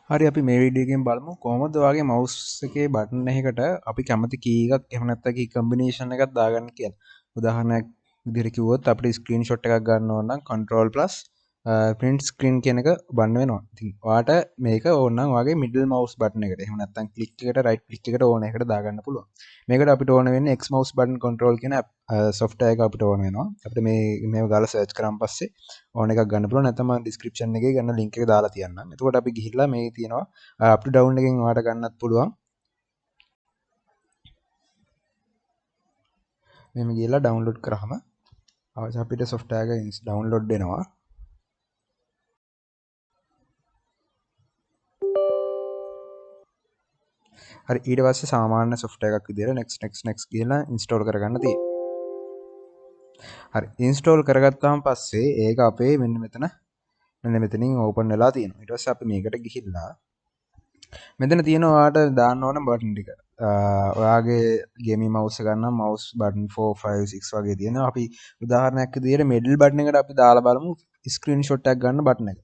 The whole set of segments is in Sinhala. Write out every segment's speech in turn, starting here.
හරි අපි මේ වීඩියෝ එකෙන් බලමු කොහොමද ඔයාගේ mouse එකේ බටන් එකකට අපි කැමති key එකක් එහෙම නැත්නම් key combination එකක් දාගන්න කියලා. උදාහරණයක් විදිහට කිව්වොත් අපිට screenshot එකක් ගන්න ඕන නම් control plus print screen කියන එක බන්න වෙනවා. ඉතින් ඔයාට මේක ඕන නම් ඔයාගේ middle mouse button එකට එහෙම නැත්නම් click එකට right click එකට ඕන එකට දාගන්න පුළුවන්. මේකට අපිට ඕන වෙන්නේ X mouse button control කියන software එක අපිට ඕන වෙනවා. අපිට මේව ගාලා search කරාන් පස්සේ ඕන එකක් ගන්න පුළුවන්. නැත්නම් මම description එකේ ගන්න link එක දාලා තියන්නම්. එතකොට අපි ගිහිල්ලා මේ තියෙනවා up to down එකෙන් ඔයාලට ගන්නත් පුළුවන්. මෙහෙම ගිහලා download කරාම අපිට software එක download වෙනවා. හරි ඊට පස්සේ සාමාන්‍ය software එකක් විදිහට next කියලා install කරගන්න තියෙනවා. හරි install කරගත්තාම පස්සේ ඒක අපේ මෙන්න මෙතනින් open වෙලා තියෙනවා. ඊට පස්සේ අපි මේකට ගිහිල්ලා මෙතන තියෙනවා ඔයාලට දාන්න ඕන බටන් ටික. ඔයාගේ ගේමින් mouse එක ගන්න mouse button 4 5 6 වගේ තියෙනවා. අපි උදාහරණයක් විදිහට middle button එකට අපි දාලා බලමු screenshot එකක් ගන්න button එක.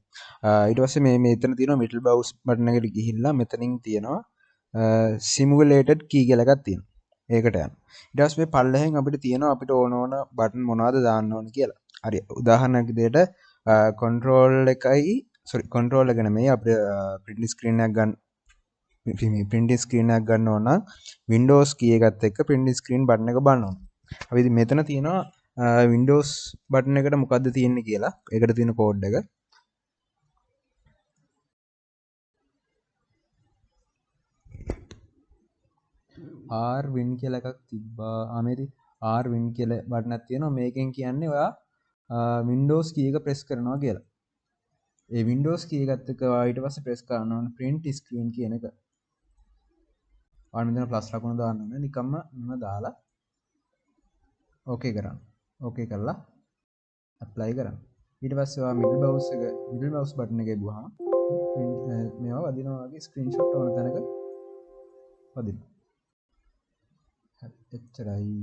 ඊට පස්සේ මේ මෙතන තියෙනවා middle mouse button එකට ගිහිල්ලා මෙතනින් තියෙනවා simulated key කියලා එකක් තියෙනවා. ඒකට යන්න. ඊට පස්සේ මේ පල්ලෙහෙන් අපිට තියෙනවා අපිට ඕන button මොනවද දාන්න ඕන කියලා. හරි උදාහරණයක් විදිහට control එකයි control එක නෙමෙයි අපිට print screen එකක් ගන්න printing screen එකක් ගන්න ඕන නම් Windows key එකත් එක්ක printing screen button එක බලන්න ඕන. අපි ඉතින් මෙතන තියෙනවා Windows button එකට මොකද්ද තියෙන්නේ කියලා. ඒකට තියෙන කෝඩ් එක. R win කියලා එකක් තිබ්බා. මේ R win කියලා බටන් එකක් තියෙනවා. මේකෙන් කියන්නේ ඔයා Windows key එක press කරනවා කියලා. ඒ Windows key එකත් එක්ක ඔයා ඊට පස්සේ press කරන්න ඕන print screen කියන එක. ඔයාලා මෙතන ප්ලස් ලකුණ දාන්න ඕනේ. නිකම්ම මම දාලා ඕකේ කරන්න. ඕකේ කරලා apply කරන්න. ඊට පස්සේ ඔයා middle mouse button එකේ බුවාම මේවා වදිනවා වගේ screenshot ඕන තැනක වදිනවා. එච්චරයි.